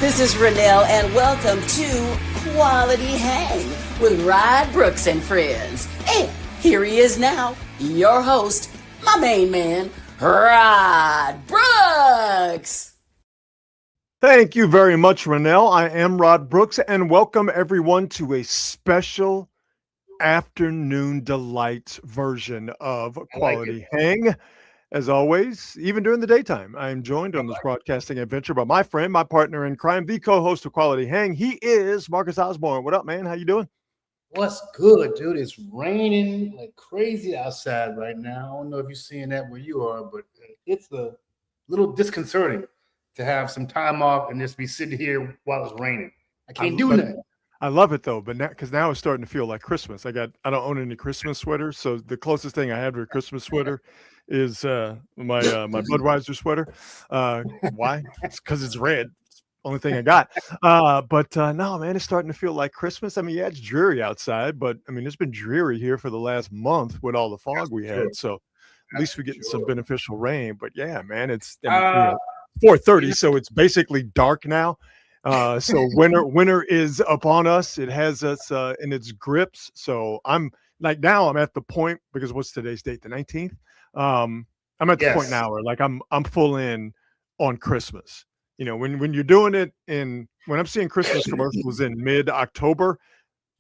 This is Renelle, and welcome to Quality Hang with Rod Brooks and friends. And here he is now, your host, my main man, Rod Brooks. Thank you very much, Renelle. I am Rod Brooks, and welcome everyone to a special afternoon delight version of Quality Hang. As always, even during the daytime, I am joined on this broadcasting adventure by my friend, my partner in crime, the co-host of Quality Hang. He is Marcus Osborne. What up, man? How you doing? What's good, dude? It's raining like crazy outside right now. I don't know if you're seeing that where you are, but it's a little disconcerting to have some time off and just be sitting here while it's raining. I can't do that. I love it though, but now it's starting to feel like Christmas. I don't own any Christmas sweaters, so the closest thing I have to a Christmas sweater is my Budweiser sweater. Why? It's because it's red. It's the only thing I got. But no, man, it's starting to feel like Christmas. I mean, yeah, it's dreary outside, but I mean, it's been dreary here for the last month with all the fog we had. So at least we're getting some beneficial rain. But yeah, man, it's 4:30, so it's basically dark now. So winter is upon us. It has us in its grips. So I'm at the point, because what's today's date? The 19th. I'm at the point now where like I'm full in on Christmas. You know, when you're doing it when I'm seeing Christmas commercials in mid-October,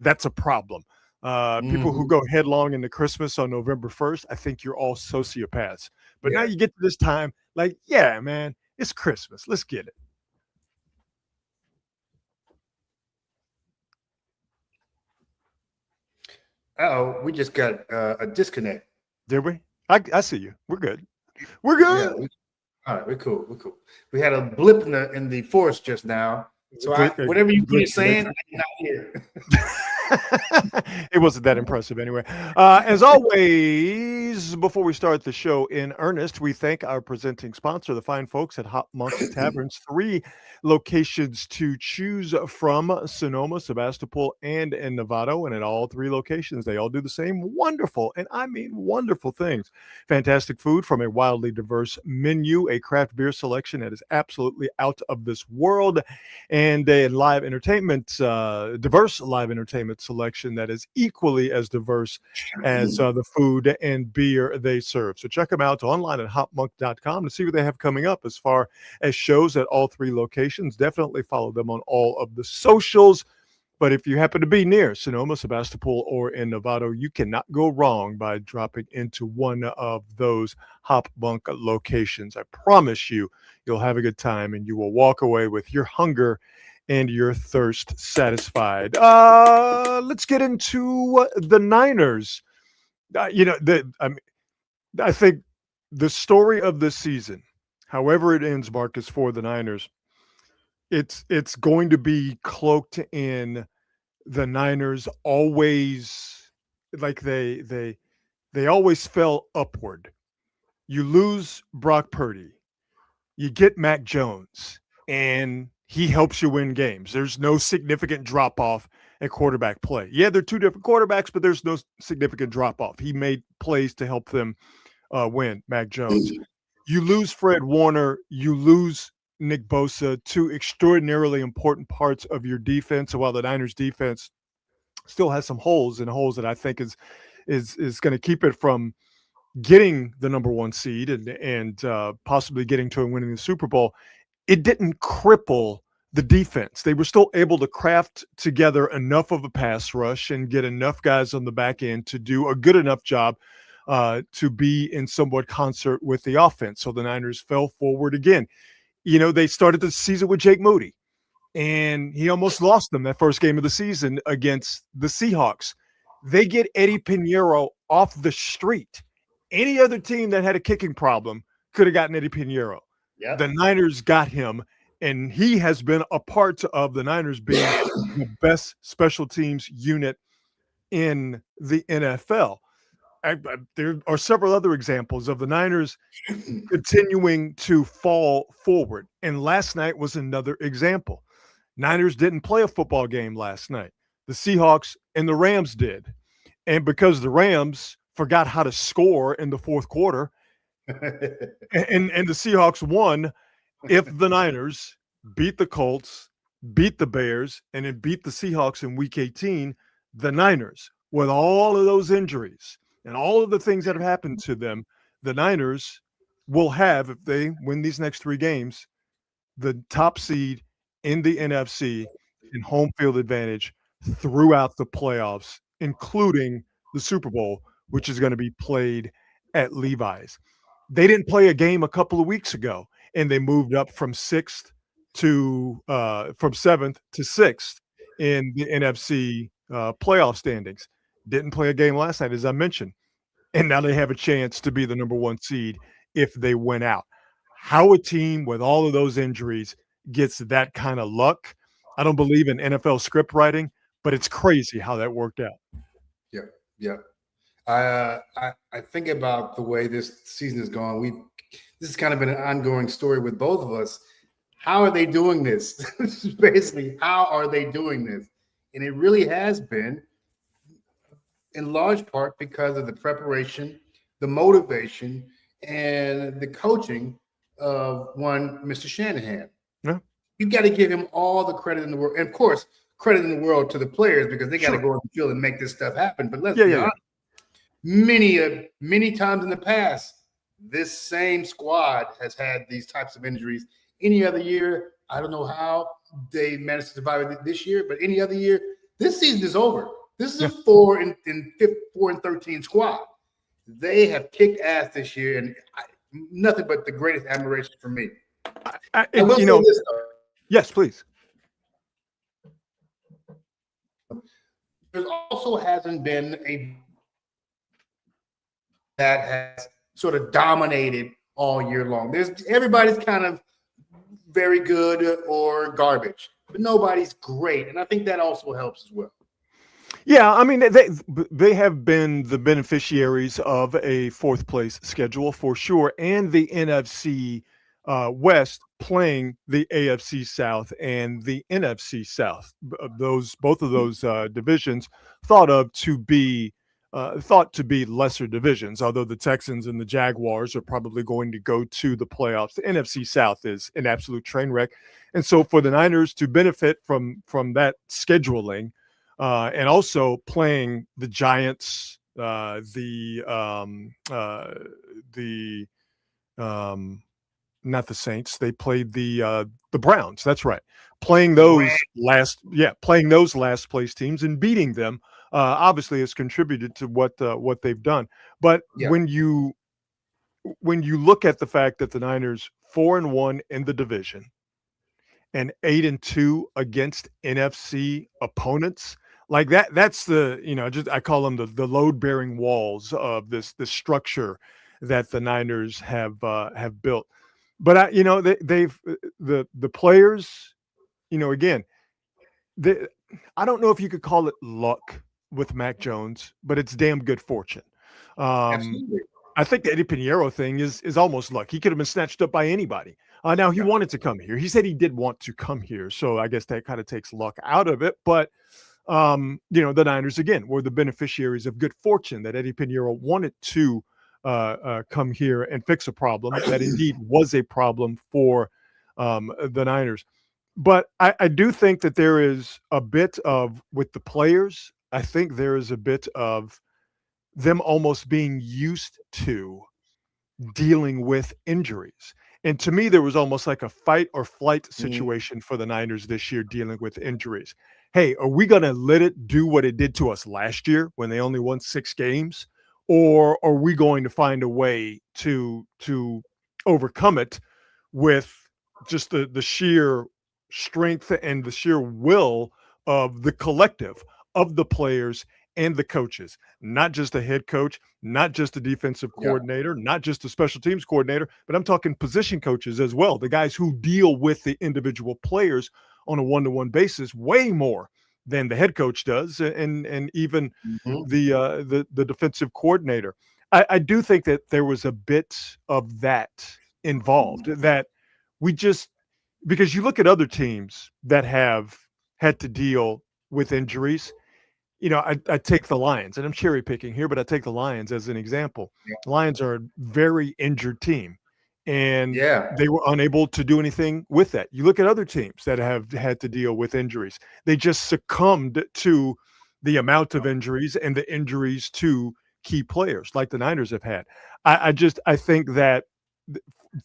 that's a problem. People who go headlong into Christmas on November 1st, I think you're all sociopaths. But now you get to this time, like, yeah, man, it's Christmas. Let's get it. Oh, we just got a disconnect. Did we? I see you. We're good. We're good. Yeah, all right, we're cool. We had a blip in the force just now. So whatever you keep saying, I'm not here. It wasn't that impressive anyway. As always, before we start the show in earnest, we thank our presenting sponsor, the fine folks at Hop Monk Taverns. 3 locations to choose from: Sonoma, Sebastopol, and in Novato. And at all 3 locations, they all do the same wonderful, and I mean wonderful things. Fantastic food from a wildly diverse menu, a craft beer selection that is absolutely out of this world, and a live entertainment, diverse live entertainment selection that is equally as diverse as the food and beer they serve. So check them out online at hopmonk.com to see what they have coming up as far as shows at all 3 locations. Definitely follow them on all of the socials. But if you happen to be near Sonoma, Sebastopol, or in Novato, you cannot go wrong by dropping into one of those Hop Monk locations. I promise you'll have a good time, and you will walk away with your hunger and your thirst satisfied. Let's get into the Niners. I think the story of this season, however it ends, Marcus, for the Niners, it's going to be cloaked in the Niners always, like they always fell upward. You lose Brock Purdy, you get Mac Jones, and he helps you win games. There's no significant drop-off at quarterback play. Yeah, they're 2 different quarterbacks, but there's no significant drop-off. He made plays to help them win, Mac Jones. You lose Fred Warner. You lose Nick Bosa, 2 extraordinarily important parts of your defense. So while the Niners defense still has some holes, and holes that I think is going to keep it from getting the number 1 seed and possibly getting to and winning the Super Bowl, it didn't cripple the defense. They were still able to craft together enough of a pass rush and get enough guys on the back end to do a good enough job to be in somewhat concert with the offense. So the Niners fell forward again. You know, they started the season with Jake Moody, and he almost lost them that first game of the season against the Seahawks. They get Eddie Pinheiro off the street. Any other team that had a kicking problem could have gotten Eddie Pinheiro. Yep. The Niners got him, and he has been a part of the Niners being the best special teams unit in the NFL. There are several other examples of the Niners continuing to fall forward, and last night was another example. Niners didn't play a football game last night. The Seahawks and the Rams did, and because the Rams forgot how to score in the fourth quarter, and the Seahawks won, if the Niners beat the Colts beat the Bears, and then beat the Seahawks in Week 18, the Niners, with all of those injuries and all of the things that have happened to them, the Niners will have, if they win these next 3 games, the top seed in the NFC and home field advantage throughout the playoffs, including the Super Bowl, which is going to be played at Levi's. They didn't play a game a couple of weeks ago, and they moved up from 7th to 6th in the NFC playoff standings. Didn't play a game last night, as I mentioned, and now they have a chance to be the number 1 seed if they win out. How a team with all of those injuries gets that kind of luck, I don't believe in NFL script writing, but it's crazy how that worked out. Yeah. I think about the way this season has gone. This has kind of been an ongoing story with both of us. How are they doing this? Basically, how are they doing this? And it really has been, in large part, because of the preparation, the motivation, and the coaching of one Mr. Shanahan. Yeah. You got to give him all the credit in the world. And of course, credit in the world to the players, because they got to go on the field and make this stuff happen. But let's be honest. Many times in the past, this same squad has had these types of injuries. Any other year, I don't know how they managed to survive it this year, but any other year, this season is over. This is a 4 and 13 squad. They have kicked ass this year, and nothing but the greatest admiration for me. I will say this, though. Yes, please. There also hasn't been a that has sort of dominated all year long. Everybody's kind of very good or garbage, but nobody's great, and I think that also helps as well. Yeah, I mean, they have been the beneficiaries of a 4th place schedule for sure, and the NFC West playing the AFC South and the NFC South. Both of those divisions thought to be lesser divisions, although the Texans and the Jaguars are probably going to go to the playoffs. The NFC South is an absolute train wreck. And so for the Niners to benefit from that scheduling, and also playing the Giants, not the Saints. They played the Browns. That's right. Playing those last place teams and beating them obviously has contributed to what they've done. But when you look at the fact that the Niners 4-1 in the division and 8-2 against NFC opponents, like that's the, I call them the load-bearing walls of this structure that the Niners have built. But they've the players, again, I don't know if you could call it luck with Mac Jones, but it's damn good fortune. Absolutely. I think the Eddie Pinheiro thing is almost luck. He could have been snatched up by anybody. Now he wanted to come here. He said he did want to come here, so I guess that kind of takes luck out of it. But the Niners again were the beneficiaries of good fortune that Eddie Pinheiro wanted to come here and fix a problem that indeed was a problem for the Niners. But I do think that there is a bit of, with the players, I think there is a bit of them almost being used to dealing with injuries. And to me, there was almost like a fight or flight situation for the Niners this year dealing with injuries. Hey, are we going to let it do what it did to us last year when they only won 6 games? Or are we going to find a way to overcome it with just the sheer strength and the sheer will of the collective of the players and the coaches, not just the head coach, not just the defensive coordinator, not just the special teams coordinator, but I'm talking position coaches as well, the guys who deal with the individual players on a one-to-one basis way more than the head coach does, and even the defensive coordinator. I do think that there was a bit of that involved, that we just, because you look at other teams that have had to deal with injuries. I take the Lions, and I'm cherry picking here, but I take the Lions as an example. The Lions are a very injured team, and Yeah. they were unable to do anything with that. You look at other teams that have had to deal with injuries. They just succumbed to the amount of injuries and the injuries to key players like the Niners have had. I think that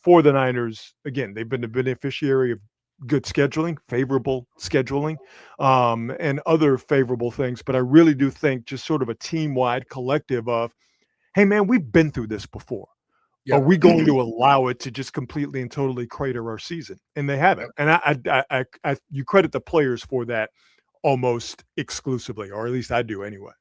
for the Niners, again, they've been the beneficiary of good scheduling, favorable scheduling, and other favorable things. But I really do think just sort of a team-wide collective of, hey, man, we've been through this before. Yep. Are we going to allow it to just completely and totally crater our season? And they haven't. Yep. And I you credit the players for that almost exclusively, or at least I do anyway.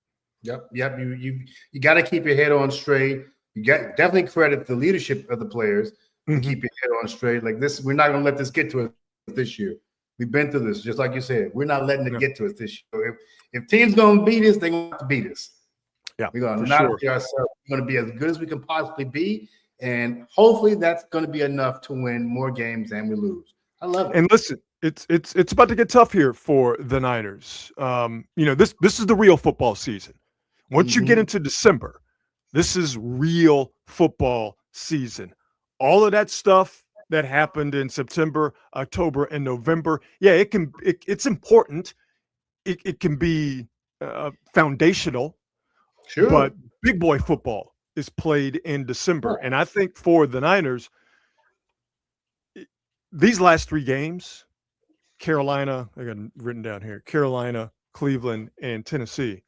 Yep. You got to keep your head on straight. You got definitely credit the leadership of the players to keep your head on straight. Like this, we're not going to let this get to us this year. We've been through this, just like you said. We're not letting it get to us this year. If teams going to beat us, they're going to have to beat us. Yeah, we're going to not beat ourselves. We're going to be as good as we can possibly be. And hopefully that's going to be enough to win more games than we lose. I love it. And listen, it's about to get tough here for the Niners. This is the real football season. Once you get into December, this is real football season. All of that stuff that happened in September, October, and November, it's important. It can be foundational, sure. But big boy football is played in December. And I think for the Niners, these last 3 games, Carolina, I got it written down here, Carolina, Cleveland, and Tennessee.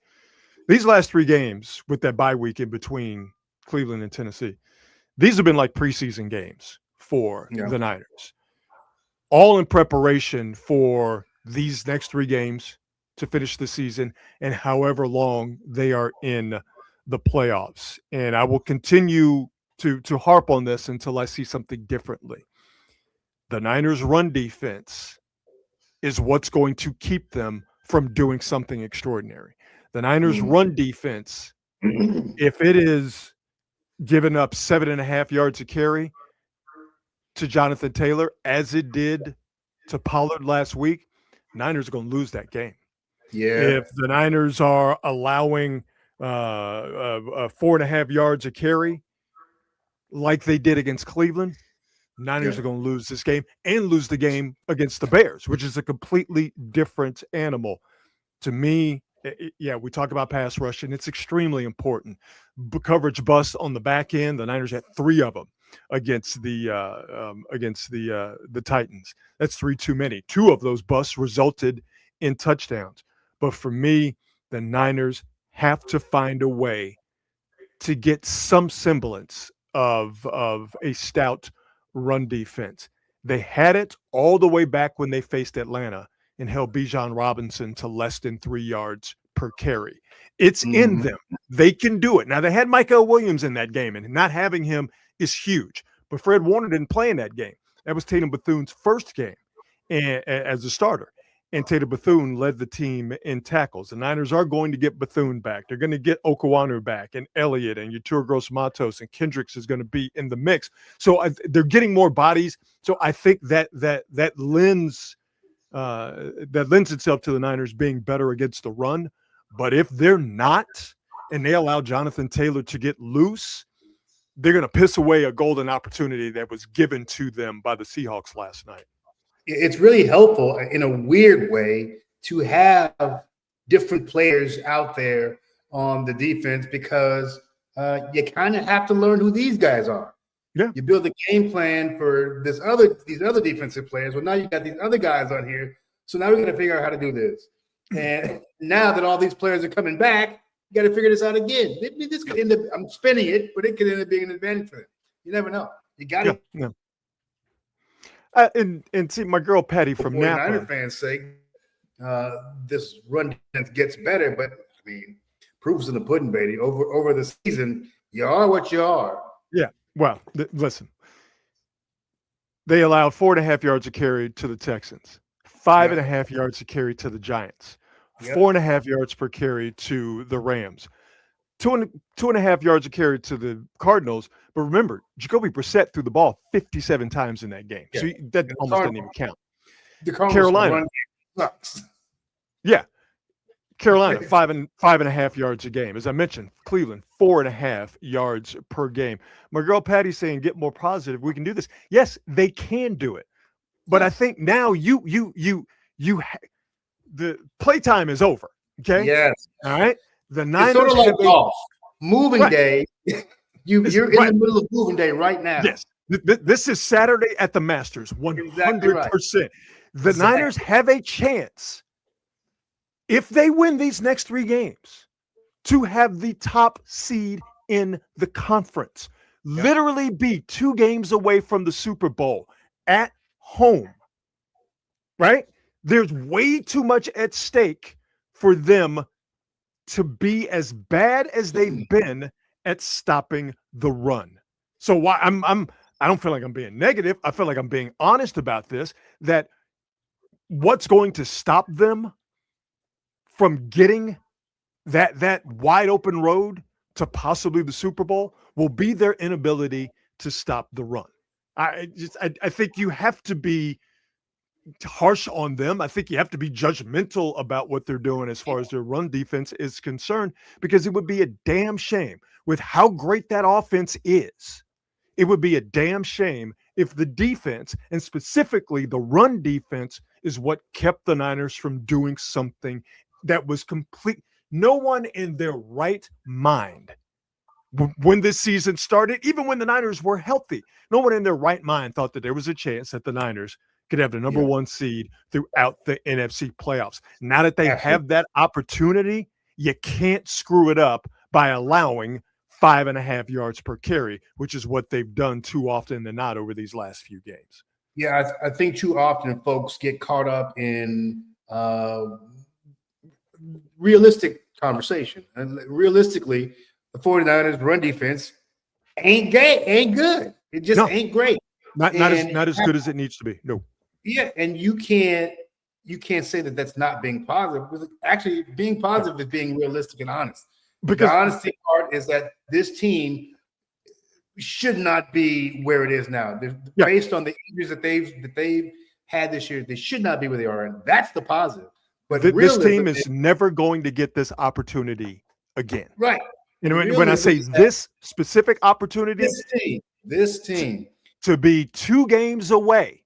These last 3 games with that bye week in between Cleveland and Tennessee, these have been like preseason games for the Niners. All in preparation for these next 3 games to finish the season and however long they are in the playoffs. And I will continue to harp on this until I see something differently. The Niners' run defense is what's going to keep them from doing something extraordinary. The Niners' run defense, if it is giving up 7.5 yards a carry to Jonathan Taylor, as it did to Pollard last week, Niners are going to lose that game. Yeah. If the Niners are allowing 4.5 yards a carry like they did against Cleveland, Niners are going to lose this game and lose the game against the Bears, which is a completely different animal. To me, we talk about pass rush, and it's extremely important. Coverage busts on the back end. The Niners had 3 of them against the Titans. That's 3 too many. 2 of those busts resulted in touchdowns. But for me, the Niners have to find a way to get some semblance of a stout run defense. They had it all the way back when they faced Atlanta and held Bijan Robinson to less than 3 yards per carry. It's in them. They can do it. Now, they had Michael Williams in that game, and not having him is huge. But Fred Warner didn't play in that game. That was Tatum Bethune's first game as a starter. And Tatum Bethune led the team in tackles. The Niners are going to get Bethune back. They're going to get Okawanu back, and Elliott, and Yetur Gross-Matos, and Kendricks is going to be in the mix. So they're getting more bodies. So I think that lends itself to the Niners being better against the run. But if they're not, and they allow Jonathan Taylor to get loose, they're going to piss away a golden opportunity that was given to them by the Seahawks last night. It's really helpful in a weird way to have different players out there on the defense because you kind of have to learn who these guys are. Yeah. You build a game plan for these other defensive players. Well, now you got these other guys on here. So now we're going to figure out how to do this. And now that all these players are coming back, you got to figure this out again. This could end up, I'm spinning it, but it could end up being an advantage for them. You never know. You got to. Yeah. And see, my girl Patty from Napa. For Niner fans' sake, this run defense gets better, but I mean, proof's in the pudding, baby. Over the season, you are what you are. Yeah. Well, listen. They allowed 4.5 yards a carry to the Texans, 5.5 yards a carry to the Giants, 4.5 yards per carry to the Rams, 2.5 yards a carry to the Cardinals. But remember, Jacoby Brissett threw the ball 57 times in that game. So that almost doesn't even count. The Carolina. sucks. Yeah. Carolina, 5.5 yards a game. As I mentioned, Cleveland, 4.5 yards per game. My girl Patty's saying, get more positive. We can do this. Yes, they can do it. But I think now the playtime is over. Okay. Yes. All right. The Niners it's sort of like golf. Moving right. day. You're in the middle of moving day right now. Yes. This is Saturday at the Masters. 100%. Exactly right. The Niners have a chance, if they win these next 3 games, to have the top seed in the conference. Literally be 2 games away from the Super Bowl at home. Right? There's way too much at stake for them to be as bad as they've been at stopping the run. So why I don't feel like I'm being negative. I feel like I'm being honest about this, that what's going to stop them from getting that wide open road to possibly the Super Bowl will be their inability to stop the run. I think you have to be harsh on them. I think you have to be judgmental about what they're doing as far as their run defense is concerned, because it would be a damn shame with how great that offense is. It would be a damn shame if the defense, and specifically the run defense, is what kept the Niners from doing something that was complete. No one in their right mind, when this season started, even when the Niners were healthy, no one in their right mind thought that there was a chance that the Niners could have the number 1 seed throughout the NFC playoffs. Now that they have that opportunity, you can't screw it up by allowing 5.5 yards per carry, which is what they've done too often than not over these last few games. Yeah, I think too often folks get caught up in realistic conversation. And realistically, the 49ers run defense ain't good. It just ain't great. Not as good as it needs to be. No. Yeah, and you can't say that that's not being positive, because actually being positive is being realistic and honest. Because the honesty part is that this team should not be where it is now. Based on the injuries that they've had this year, they should not be where they are, and that's the positive. But this team is never going to get this opportunity again. Right. And when I say this specific opportunity, this team to be 2 games away.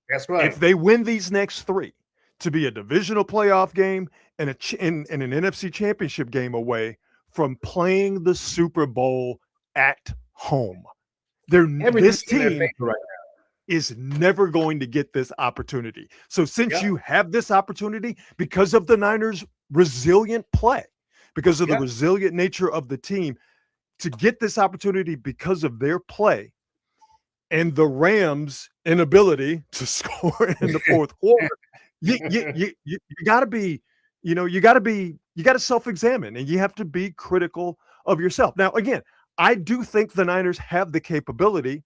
That's right. If they win these next 3, to be a divisional playoff game and an NFC championship game away from playing the Super Bowl at home. This team is never going to get this opportunity. So since you have this opportunity, because of the Niners' resilient play, because of the resilient nature of the team, to get this opportunity because of their play and the Rams' inability to score in the fourth quarter, you got to be, you got to self-examine, and you have to be critical of yourself. Now, again, I do think the Niners have the capability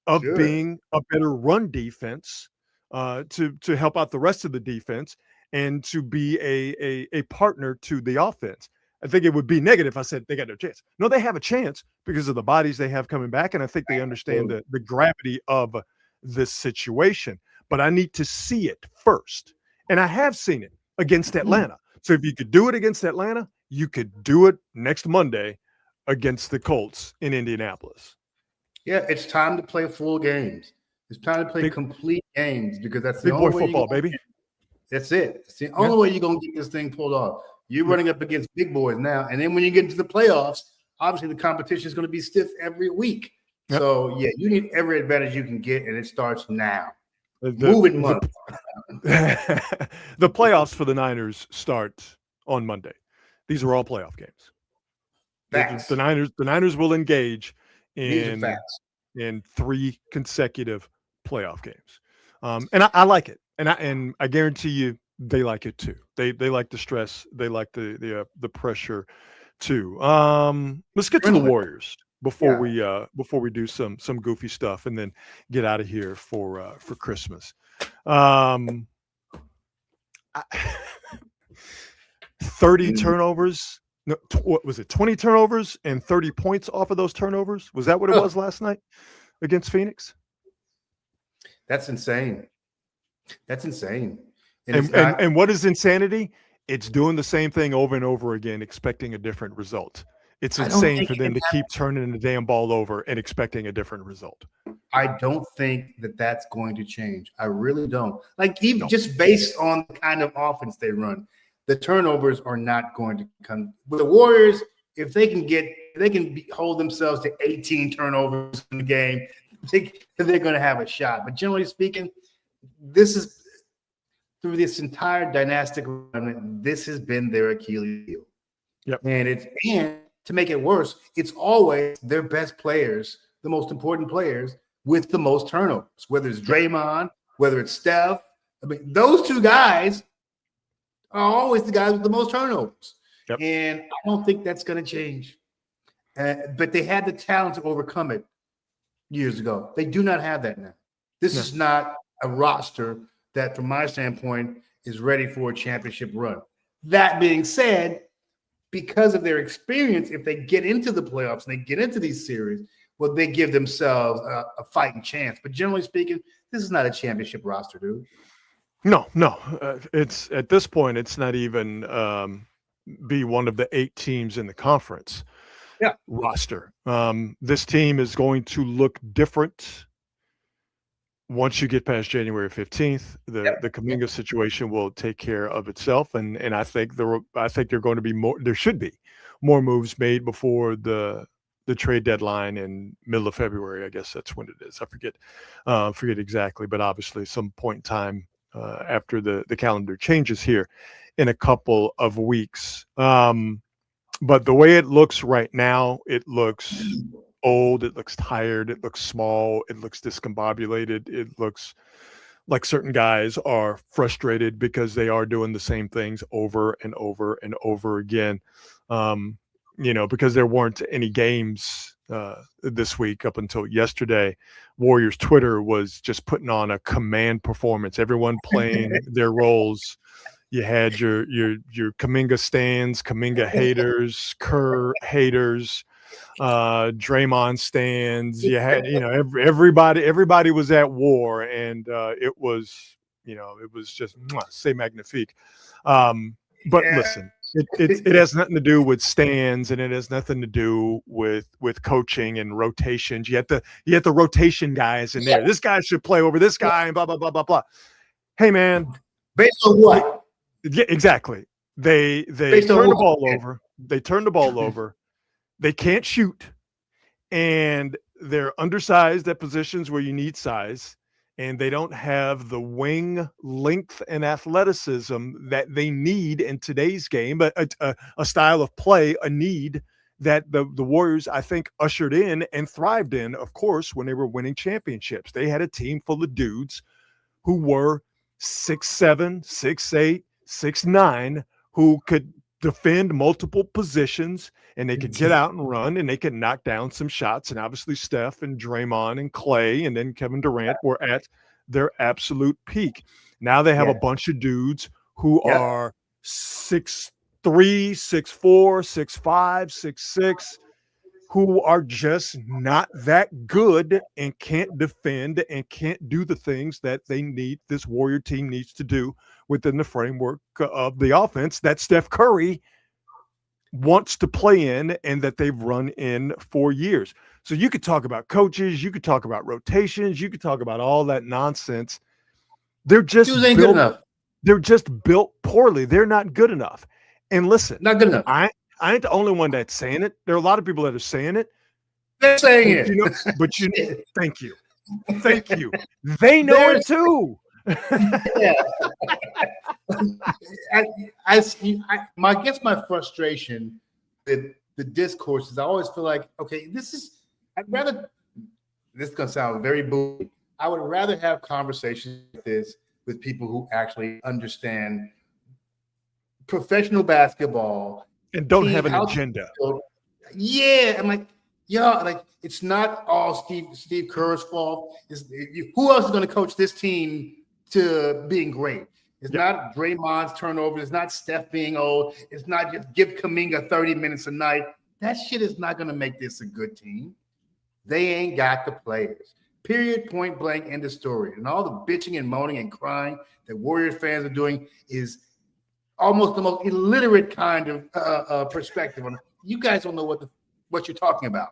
of being a better run defense to help out the rest of the defense and to be a partner to the offense. I think it would be negative if I said they got no chance. No, they have a chance because of the bodies they have coming back, and I think they understand the gravity of this situation. But I need to see it first, and I have seen it against Atlanta. So if you could do it against Atlanta, you could do it next Monday against the Colts in Indianapolis. Yeah, it's time to play full games. It's time to play complete games, because that's the big only boy way football, baby. That's it. It's the only way you're going to get this thing pulled off. You're running up against big boys now. And then when you get into the playoffs, obviously the competition is going to be stiff every week. Yep. So, yeah, you need every advantage you can get, and it starts now. Moving month. The playoffs for the Niners start on Monday. These are all playoff games. The Niners will engage in 3 consecutive playoff games. And I like it. And I guarantee you they like it too. They like the stress. They like the pressure too. Let's get to the Warriors before we do some goofy stuff and then get out of here for Christmas. 30 turnovers. No, what was it? 20 turnovers and 30 points off of those turnovers. Was that what it was last night against Phoenix? That's insane. That's insane. And what is insanity it's doing the same thing over and over again, expecting a different result. It's I don't insane think for them to keep turning the damn ball over and expecting a different result. I don't think that that's going to change. I really don't. Like, even No. just based on the kind of offense they run, the turnovers are not going to come. With the Warriors, if they can hold themselves to 18 turnovers in the game, they're going to have a shot. But generally speaking, this is through this entire dynastic run, this has been their Achilles heel. Yep. And to make it worse, it's always their best players, the most important players, with the most turnovers, whether it's Draymond, whether it's Steph. I mean, those two guys are always the guys with the most turnovers. Yep. And I don't think that's going to change. But they had the talent to overcome it years ago. They do not have that now. This is not a roster that, from my standpoint, is ready for a championship run. That being said, because of their experience, if they get into the playoffs and they get into these series, well, they give themselves a fighting chance. But generally speaking, this is not a championship roster, dude. No. It's at this point, it's not even be one of the 8 teams in the conference roster. This team is going to look different once you get past January 15th. The Kuminga situation will take care of itself, and I think there are going to be more. There should be more moves made before the trade deadline in middle of February. I guess that's when it is. I forget exactly, but obviously some point in time after the calendar changes here in a couple of weeks. But the way it looks right now, it looks old, it looks tired, it looks small, it looks discombobulated, it looks like certain guys are frustrated because they are doing the same things over and over and over again. Because there weren't any games this week up until yesterday. Warriors Twitter was just putting on a command performance, everyone playing their roles. You had your Kuminga stands, Kuminga haters, Kerr haters, Draymond stands. You had, everybody was at war, and it was just c'est magnifique. But listen, it has nothing to do with stands, and it has nothing to do with coaching and rotations. You had the rotation guys in there. This guy should play over this guy, and blah blah blah blah blah. Hey man, based on what? Yeah, exactly. They turn the ball over. They turn the ball over. They can't shoot, and they're undersized at positions where you need size, and they don't have the wing length and athleticism that they need in today's game, but a style of play, a need that the Warriors, I think, ushered in and thrived in, of course, when they were winning championships. They had a team full of dudes who were 6'7", 6'8", 6'9", who could defend multiple positions, and they could get out and run, and they could knock down some shots. And obviously Steph and Draymond and Clay and then Kevin Durant were at their absolute peak. Now they have a bunch of dudes who are 6'3", 6'4", 6'5", 6'6", who are just not that good and can't defend and can't do the things that this Warrior team needs to do within the framework of the offense that Steph Curry wants to play in and that they've run in for years. So you could talk about coaches, you could talk about rotations, you could talk about all that nonsense. They're just ain't good enough. They're just built poorly. They're not good enough. And listen, not good enough. I ain't the only one that's saying it. There are a lot of people that are saying it. They're saying it. But thank you. Thank you. They know it too. Yeah. I guess my frustration with the discourse is I always feel like, okay, this is going to sound very boozy. I would rather have conversations like this with people who actually understand professional basketball and don't have an agenda. Yeah, I'm like, it's not all Steve Kerr's fault. Who else is going to coach this team to being great? It's not Draymond's turnovers. It's not Steph being old. It's not just give Kuminga 30 minutes a night. That shit is not going to make this a good team. They ain't got the players. Period, point blank, end of story. And all the bitching and moaning and crying that Warriors fans are doing is almost the most illiterate kind of perspective on it. You guys don't know what you're talking about.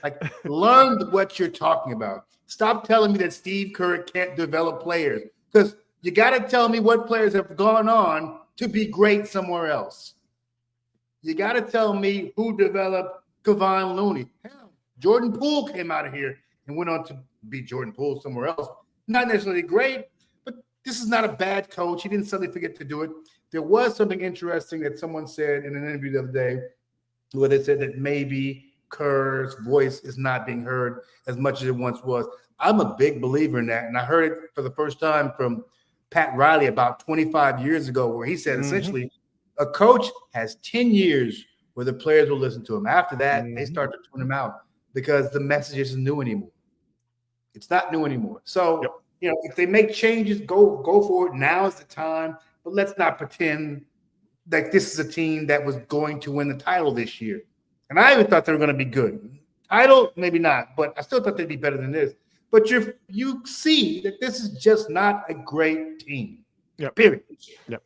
Like, learn what you're talking about. Stop telling me that Steve Kerr can't develop players, because you got to tell me what players have gone on to be great somewhere else. You got to tell me who developed Kevon Looney. Hell, Jordan Poole came out of here and went on to be Jordan Poole somewhere else. Not necessarily great, but this is not a bad coach. He didn't suddenly forget to do it. There was something interesting that someone said in an interview the other day, where they said that maybe Kerr's voice is not being heard as much as it once was. I'm a big believer in that. And I heard it for the first time from Pat Riley about 25 years ago, where he said essentially a coach has 10 years where the players will listen to him. After that, they start to tune him out because the message isn't new anymore. It's not new anymore. So, if they make changes, go for it. Now is the time. But let's not pretend like this is a team that was going to win the title this year. And I even thought they were going to be good. Title, maybe not, but I still thought they'd be better than this. But you see that this is just not a great team. Yeah. Period. Yeah.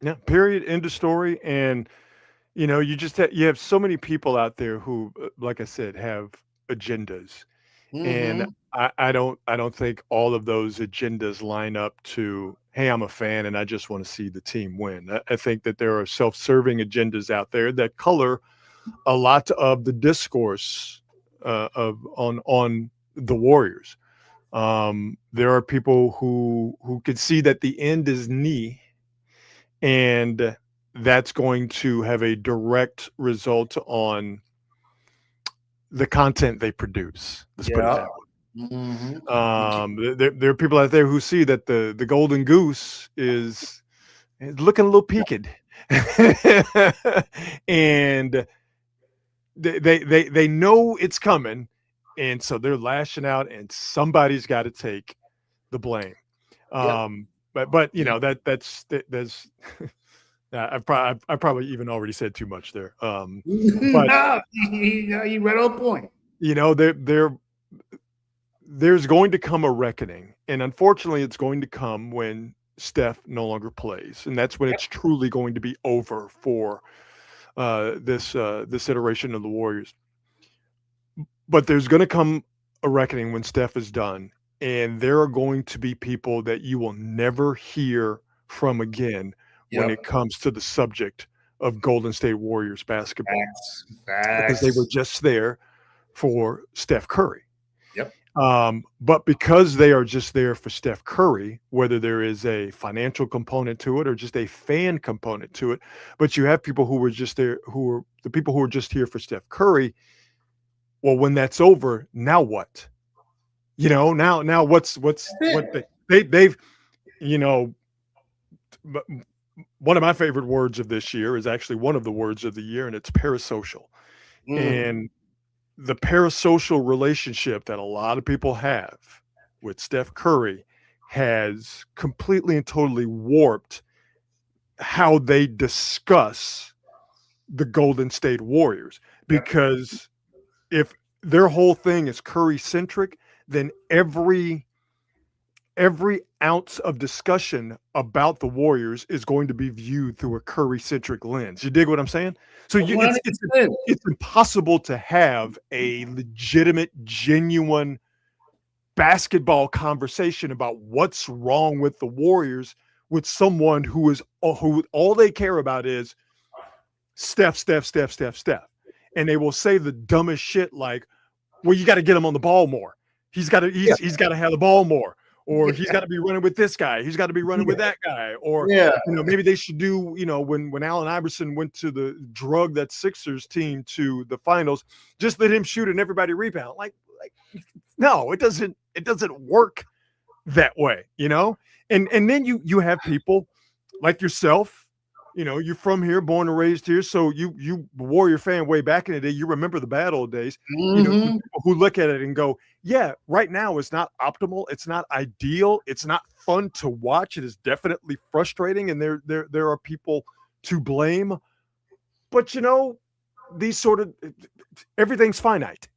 Yeah. Period. End of story. And you just you have so many people out there who, like I said, have agendas, and I don't think all of those agendas line up to, hey, I'm a fan and I just want to see the team win. I think that there are self-serving agendas out there that color a lot of the discourse on the Warriors. There are people who could see that the end is near, and that's going to have a direct result on the content they produce. Let's put it that way. There are people out there who see that the golden goose is looking a little peaked, and they know it's coming, and so they're lashing out, and somebody's got to take the blame. But that's I probably even already said too much there. But no, you right on point. There's going to come a reckoning, and unfortunately, it's going to come when Steph no longer plays, and that's when it's truly going to be over for this iteration of the Warriors. But there's going to come a reckoning when Steph is done, and there are going to be people that you will never hear from again when it comes to the subject of Golden State Warriors basketball, because they were just there for Steph Curry. But because they are just there for Steph Curry, whether there is a financial component to it or just a fan component to it, but you have people who were just there, the people who were just here for Steph Curry. Well, when that's over, now what? Now what's what they've one of my favorite words of this year is actually one of the words of the year, and it's parasocial. And the parasocial relationship that a lot of people have with Steph Curry has completely and totally warped how they discuss the Golden State Warriors. Because if their whole thing is Curry centric, then every ounce of discussion about the Warriors is going to be viewed through a Curry-centric lens. You dig what I'm saying? So it's impossible to have a legitimate, genuine basketball conversation about what's wrong with the Warriors with someone who all they care about is Steph. And they will say the dumbest shit like, well, you got to get him on the ball more. He's got to have the ball more. Or he's got to be running with this guy. He's got to be running with that guy. Or maybe they should do, when Allen Iverson went to that Sixers team to the finals, just let him shoot and everybody rebound. Like no, it doesn't work that way, And then you have people like yourself. You're from here, born and raised here, so you Warrior fan way back in the day. You remember the bad old days. People who look at it and go, "Yeah, right now it's not optimal. It's not ideal. It's not fun to watch. It is definitely frustrating, and there are people to blame." But these sort of everything's finite.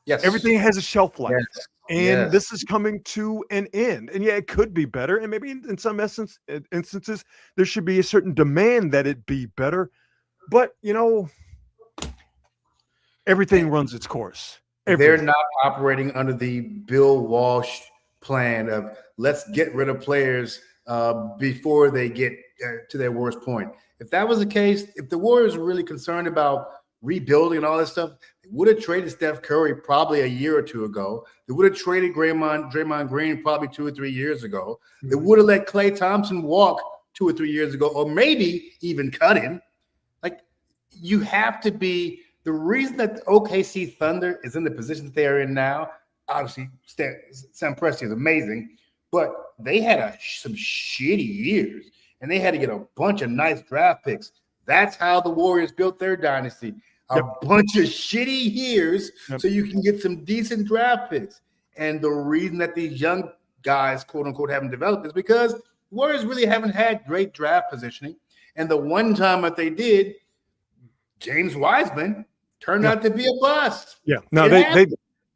Yes, everything has a shelf life. Yes. And this is coming to an end. And yeah, it could be better. And maybe in some instances, there should be a certain demand that it be better. But, everything runs its course. They're not operating under the Bill Walsh plan of let's get rid of players before they get to their worst point. If that was the case, if the Warriors were really concerned about rebuilding and all this stuff, they would have traded Steph Curry probably a year or two ago. They would have traded Draymond Green probably 2 or 3 years ago. They would have let Klay Thompson walk 2 or 3 years ago, or maybe even cut him. Like, you have to be – the reason that the OKC Thunder is in the position that they are in now, obviously Sam Presti is amazing, but they had some shitty years, and they had to get a bunch of nice draft picks. That's how the Warriors built their dynasty. A bunch of shitty years so you can get some decent draft picks. And the reason that these young guys, quote unquote, haven't developed is because the Warriors really haven't had great draft positioning. And the one time that they did, James Wiseman turned out to be a bust. Yeah. No,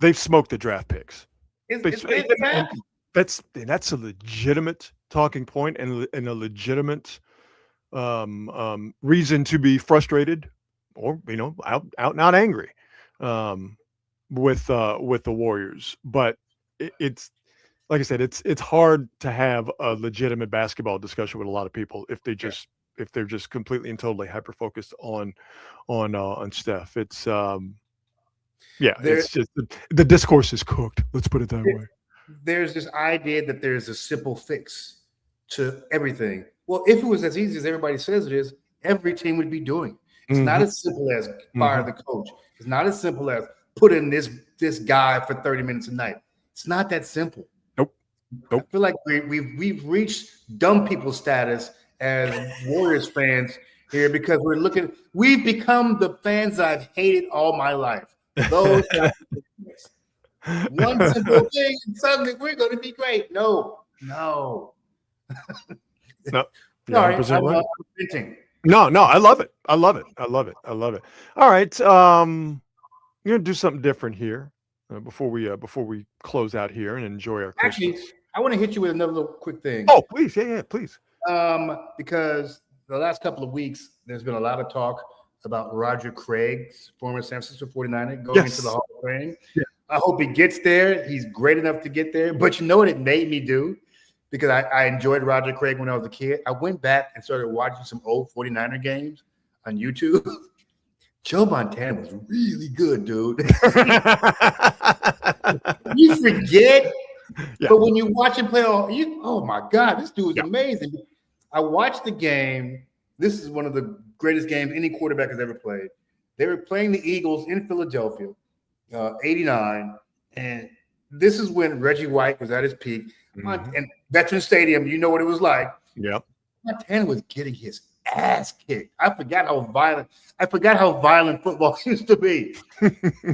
they've smoked the draft picks. That's a legitimate talking point and a legitimate reason to be frustrated or out and out angry with the Warriors. But it's like I said, it's hard to have a legitimate basketball discussion with a lot of people if they're just completely and totally hyper focused on Steph. It's it's just the discourse is cooked. Let's put it that way. There's this idea that there's a simple fix to everything. Well, if it was as easy as everybody says it is, every team would be doing it. It's not as simple as fire the coach. It's not as simple as put in this guy for 30 minutes a night. It's not that simple. Nope. I feel like we've reached dumb people status as Warriors fans here because we've become the fans I've hated all my life. Those one simple thing, and suddenly we're going to be great. No. No. Sorry, I'm venting. No, I love it. I love it. All right. I'm gonna do something different here before we close out here and enjoy our Christmas. Actually, I want to hit you with another little quick thing. Oh, please. Yeah, please. Because the last couple of weeks, there's been a lot of talk about Roger Craig's former San Francisco 49er going into the Hall of Fame. Yeah. I hope he gets there. He's great enough to get there. But you know what it made me do? Because I enjoyed Roger Craig when I was a kid. I went back and started watching some old 49er games on YouTube. Joe Montana was really good, dude. You forget. Yeah. But when you watch him play, oh my God, this dude is amazing. I watched the game. This is one of the greatest games any quarterback has ever played. They were playing the Eagles in Philadelphia, 89. And this is when Reggie White was at his peak. And Veterans Stadium, you know what it was like. Yep. Montana was getting his ass kicked. I forgot how violent football used to be.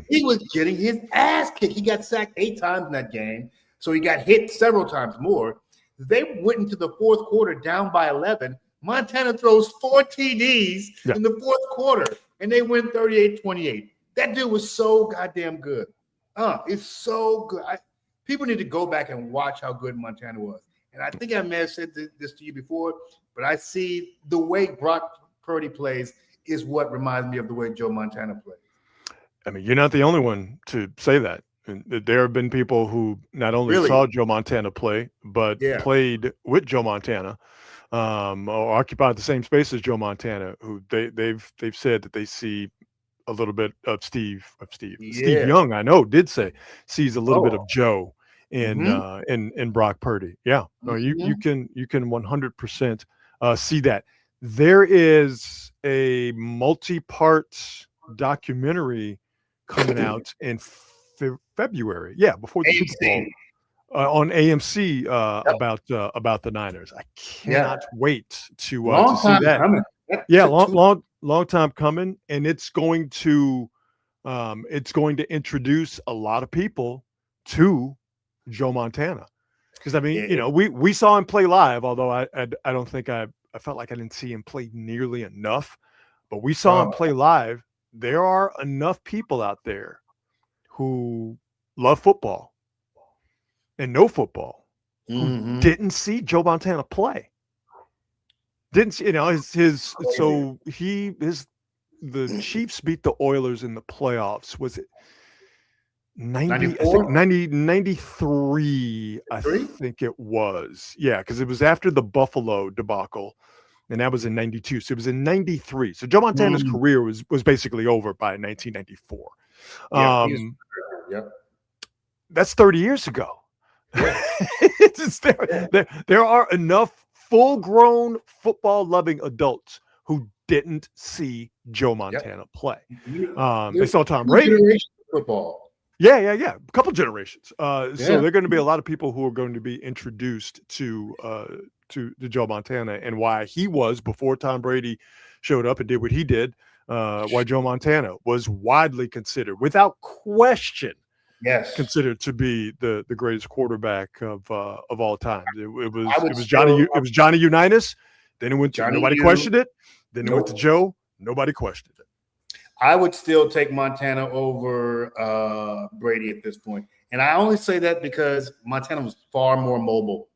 He was getting his ass kicked. He got sacked 8 times in that game. So he got hit several times more. They went into the fourth quarter down by 11. Montana throws 4 TDs in the fourth quarter, and they win 38-28. That dude was so goddamn good. It's so good. People need to go back and watch how good Montana was. And I think I may have said this to you before, but I see the way Brock Purdy plays is what reminds me of the way Joe Montana plays. I mean, you're not the only one to say that. And there have been people who not only saw Joe Montana play, but played with Joe Montana, or occupied the same space as Joe Montana, who they've said that they see a little bit of Steve. Yeah. Steve Young, I know, did say sees a little bit of Joe in Brock Purdy. Yeah. No, you can 100% see that. There is a multi-part documentary coming out in February. Yeah, before the Super Bowl. On AMC about the Niners. I cannot wait to see that. Coming. Long time coming, and it's going to introduce a lot of people to Joe Montana. Because I mean, we saw him play live, although I don't think I felt like I didn't see him play nearly enough, but we saw him play live. There are enough people out there who love football and no football who Mhm. didn't see Joe Montana play. Didn't see, the Chiefs beat the Oilers in the playoffs. Was it 90? I think 94? 93, I Three? think it was. Yeah, because it was after the Buffalo debacle, and that was in 92. So it was in 93. So Joe Montana's Mm. career was basically over by 1994. Yeah, he was. Yep. That's 30 years ago. Yeah. It's just there are enough full-grown football-loving adults who didn't see Joe Montana play. They saw Tom Brady. Generation of football. Yeah. A couple generations. So Yeah. there are going to be a lot of people who are going to be introduced to Joe Montana and why he was, before Tom Brady showed up and did what he did, why Joe Montana was widely considered, without question, Yes. considered to be the greatest quarterback of all time. It was Johnny Unitas. Then it went to nobody questioned it. Then it went to Joe. Nobody questioned it. I would still take Montana over Brady at this point. And I only say that because Montana was far more mobile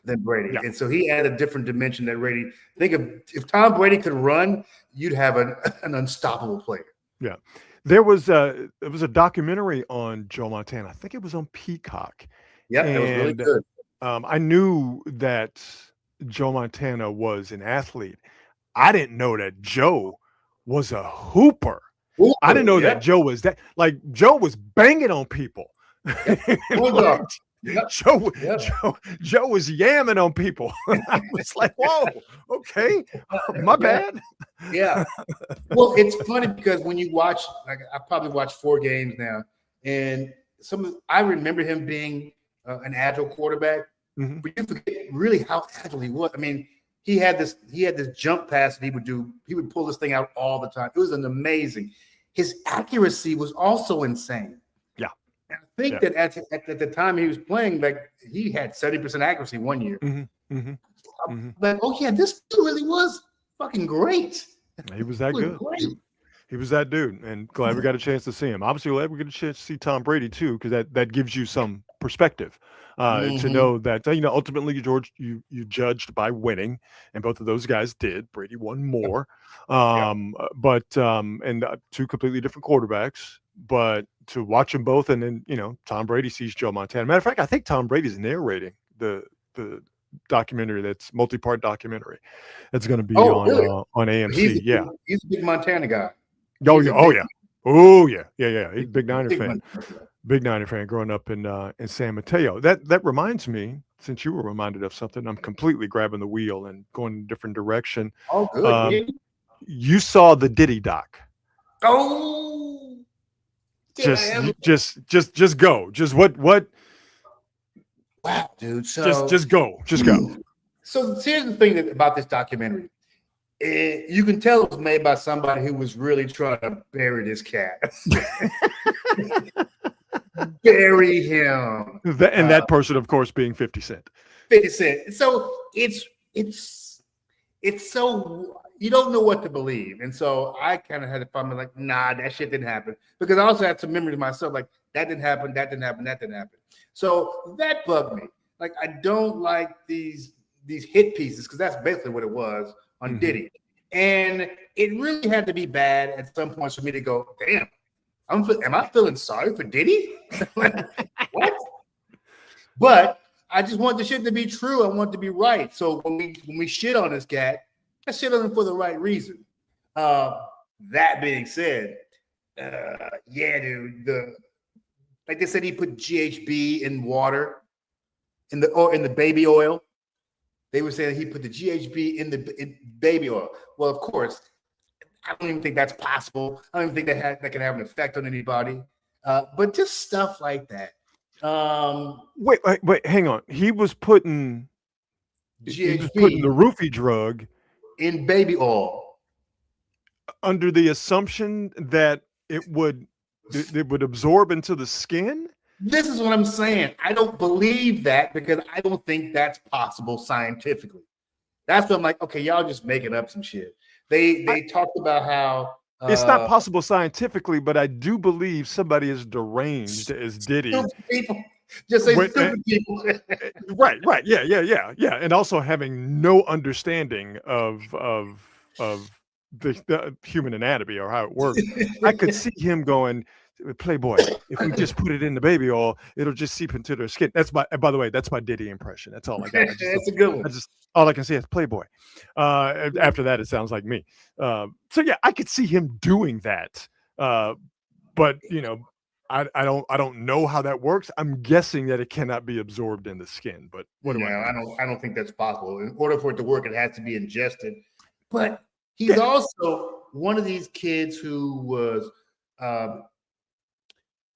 than Brady. Yeah. And so he had a different dimension than Brady. Think of if Tom Brady could run, you'd have an unstoppable player. Yeah. There was a documentary on Joe Montana. I think it was on Peacock. Yeah, it was really good. I knew that Joe Montana was an athlete. I didn't know that Joe was a hooper. I didn't know that Joe was that. Like, Joe was banging on people. Joe was yamming on people. I was like, whoa, okay, my bad. Yeah. Well, it's funny because when you watch, like, I probably watched 4 games now, and I remember him being an agile quarterback, but you forget really how agile he was. I mean, he had this jump pass that he would do. He would pull this thing out all the time. It was an amazing. His accuracy was also insane. Yeah. And I think that at the time he was playing, like, he had 70% accuracy one year. Like, oh yeah, this dude really was fucking great. He was that good. He was that dude, and glad we got a chance to see him. Obviously, glad we get a chance to see Tom Brady too, because that gives you some perspective to know that ultimately, George, you judged by winning, and both of those guys did. Brady won more, but 2 completely different quarterbacks. But to watch them both, and then Tom Brady sees Joe Montana. Matter of fact, I think Tom Brady's narrating the documentary, that's multi-part documentary that's going to be on AMC. He's a big Montana guy. Oh yeah. He's a big Niner fan. Big Niner fan growing up in San Mateo. That reminds me, since you were reminded of something, I'm completely grabbing the wheel and going in a different direction. Oh, good. You saw the Diddy doc. Oh, just go. Just what? Wow, dude. So just go. So here's the thing about this documentary. You can tell it was made by somebody who was really trying to bury this cat. Bury him. And that person, of course, being 50 Cent. 50 Cent. So it's so, you don't know what to believe. And so I kind of had to find like, nah, that shit didn't happen. Because I also had some memory to myself, like, that didn't happen. So that bugged me. Like, I don't like these hit pieces, because that's basically what it was on Diddy. And it really had to be bad at some point for me to go, damn, am I feeling sorry for Diddy? Like, what? But I just want the shit to be true. I want it to be right. So when we shit on this cat, I shit on him for the right reason. That being said, dude, like they said, he put GHB in water, in the baby oil. They were saying he put the GHB in baby oil. Well, of course, I don't even think that's possible. I don't even think that can have an effect on anybody. But just stuff like that. Wait, hang on. He was putting the roofie drug in baby oil under the assumption that it would absorb into the skin. This is what I'm saying. I don't believe that, because I don't think that's possible scientifically. That's what I'm like, okay, y'all just making up some shit. They talked about how it's not possible scientifically, but I do believe somebody as deranged as Diddy Just say Wait, stupid people. right, yeah, and also having no understanding of the human anatomy or how it works. I could see him going, Playboy, if we just put it in the baby oil, it'll just seep into their skin. That's my, by the way, that's my Diddy impression. That's all I got. That's a good one. All I can say is Playboy. After that, it sounds like me. So yeah, I could see him doing that. But I don't know how that works. I'm guessing that it cannot be absorbed in the skin. But what do I know? I don't think that's possible. In order for it to work, it has to be ingested. But he's also one of these kids who was.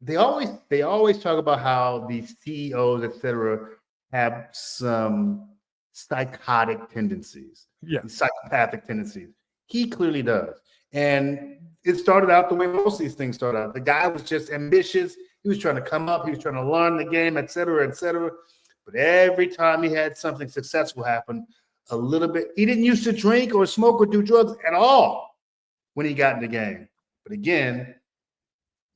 They always talk about how these CEOs, etc., have some psychotic tendencies, psychopathic tendencies. He clearly does, and it started out the way most of these things start out. The guy was just ambitious. He was trying to come up. He was trying to learn the game, etc., etc. But every time he had something successful happen, a little bit, he didn't used to drink or smoke or do drugs at all when he got in the game. But again,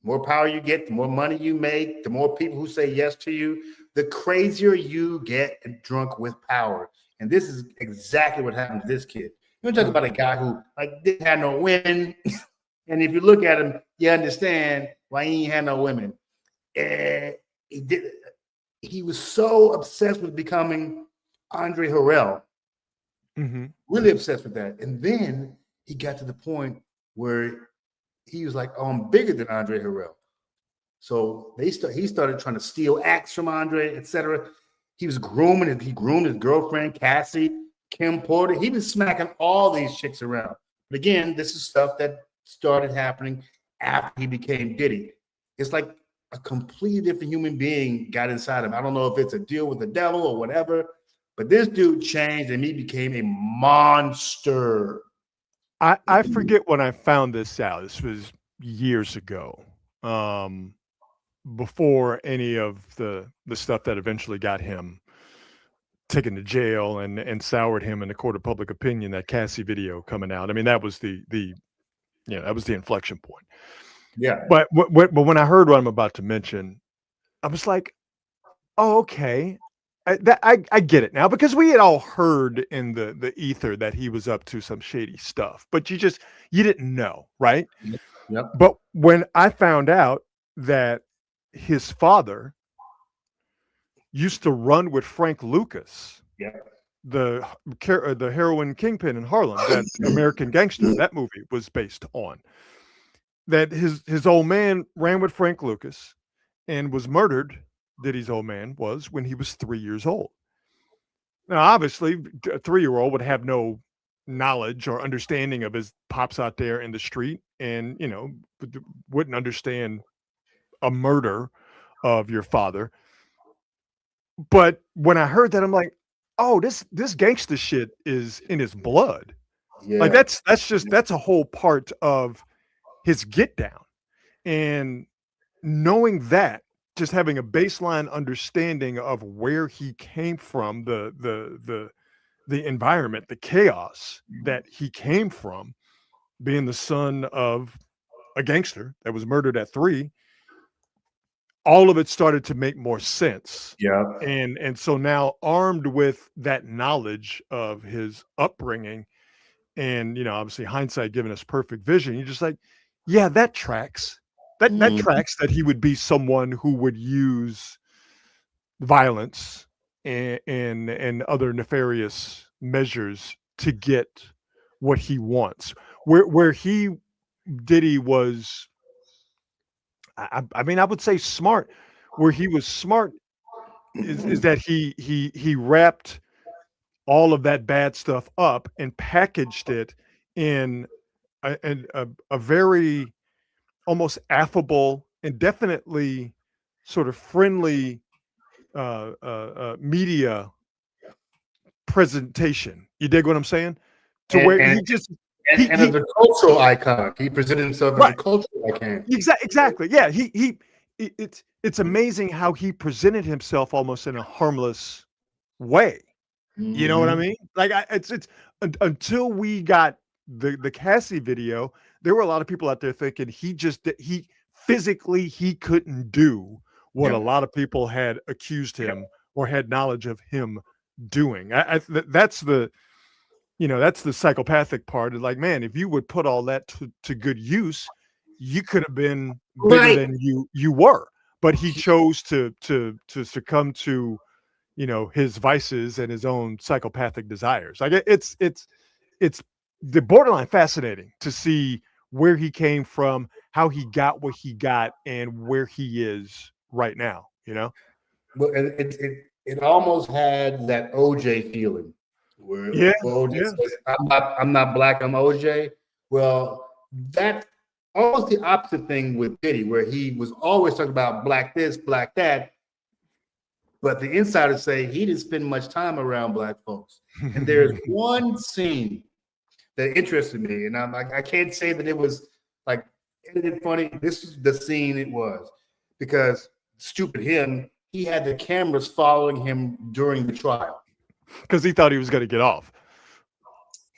the more power you get, the more money you make, the more people who say yes to you, the crazier you get drunk with power. And this is exactly what happened to this kid. You're talking about a guy who didn't have no women. And if you look at him, you understand why he ain't had no women. He was so obsessed with becoming Andre Harrell, really obsessed with that. And then he got to the point where he was like, "Oh, I'm bigger than Andre Harrell." So he started trying to steal acts from Andre, etc. He groomed his girlfriend, Cassie, Kim Porter. He was smacking all these chicks around. But again, this is stuff that started happening after he became Diddy. It's like a completely different human being got inside him. I don't know if it's a deal with the devil or whatever, but this dude changed and he became a monster. I forget when I found this out. This was years ago, before any of the stuff that eventually got him taken to jail and soured him in the court of public opinion. That Cassie video coming out. I mean, that was the that was the inflection point. Yeah. But when I heard what I'm about to mention, I was like, oh, okay. I get it now, because we had all heard in the ether that he was up to some shady stuff, but you didn't know, right? Yep. But when I found out that his father used to run with Frank Lucas, the heroin kingpin in Harlem, that American Gangster, that movie was based on, that his old man ran with Frank Lucas and was murdered. Diddy's old man was, when he was 3 years old. Now, obviously, a 3-year-old would have no knowledge or understanding of his pops out there in the street, and wouldn't understand a murder of your father. But when I heard that, I'm like, oh, this gangster shit is in his blood. Yeah. Like that's a whole part of his get down. And knowing that, just having a baseline understanding of where he came from, the environment, the chaos that he came from, being the son of a gangster that was murdered at 3, all of it started to make more sense. Yeah. And so now, armed with that knowledge of his upbringing, and obviously hindsight giving us perfect vision, you're just like, yeah, that tracks. That tracks that he would be someone who would use violence and other nefarious measures to get what he wants. Where Diddy was, I mean, I would say smart. Where he was smart is that he wrapped all of that bad stuff up and packaged it in a very almost affable and definitely sort of friendly media presentation. You dig what I'm saying? As a cultural icon, he presented himself as a cultural icon. Exactly. Yeah. It's amazing how he presented himself almost in a harmless way. You know what I mean? Like it's until we got the Cassie video, there were a lot of people out there thinking he physically couldn't do what a Yep. lot of people had accused him or had knowledge of him doing. That's the that's the psychopathic part. Like, man, if you would put all that to good use, you could have been bigger Right. than you were. But he chose to succumb to his vices and his own psychopathic desires. Like it's the borderline fascinating to see where he came from, how he got what he got, and where he is right now. But it almost had that OJ feeling where Yeah, OJ yeah. says, I'm not black, I'm OJ. Well, that almost the opposite thing with Diddy, where he was always talking about black this, black that. But the insiders say he didn't spend much time around black folks. And there's one scene that interested me, and I'm like, I can't say that it was like edited funny. This is the scene it was, because stupid him, he had the cameras following him during the trial, because he thought he was going to get off.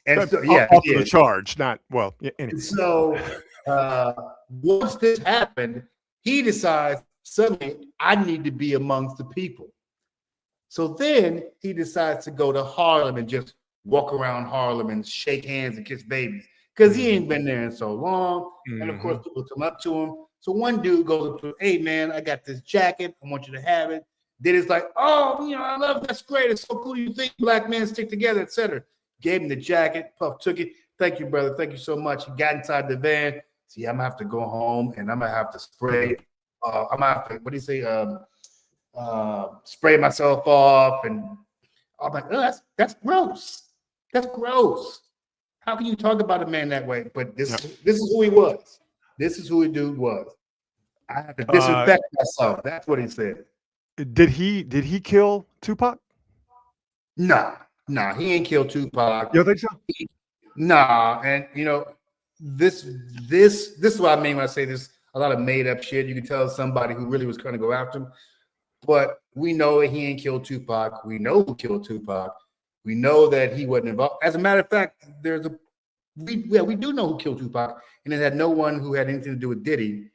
and so Off of the charge, not well. Anyway. So once this happened, he decides suddenly I need to be amongst the people. So then he decides to go to Harlem and just walk around Harlem and shake hands and kiss babies, because he ain't been there in so long. And of course, people come up to him. So one dude goes up to him, hey man, I got this jacket. I want you to have it. Then it's like, oh, I love, that's great. It's so cool. You think black men stick together, etc. Gave him the jacket. Puff took it. Thank you, brother. Thank you so much. He got inside the van. See, I'm gonna have to go home and I'm gonna have to spray. I'm gonna have to, what do you say? Spray myself off. And I'm like, oh, that's gross. That's gross. How can you talk about a man that way? But this is who he was. This is who the dude was. I have to disinfect myself. That's what he said. Did he kill Tupac? Nah, he ain't killed Tupac. You don't think so? Nah, and this is what I mean when I say this. A lot of made up shit. You can tell somebody who really was trying to go after him, but we know that he ain't killed Tupac. We know who killed Tupac. We know that he wasn't involved. As a matter of fact, we do know who killed Tupac, and it had no one who had anything to do with Diddy.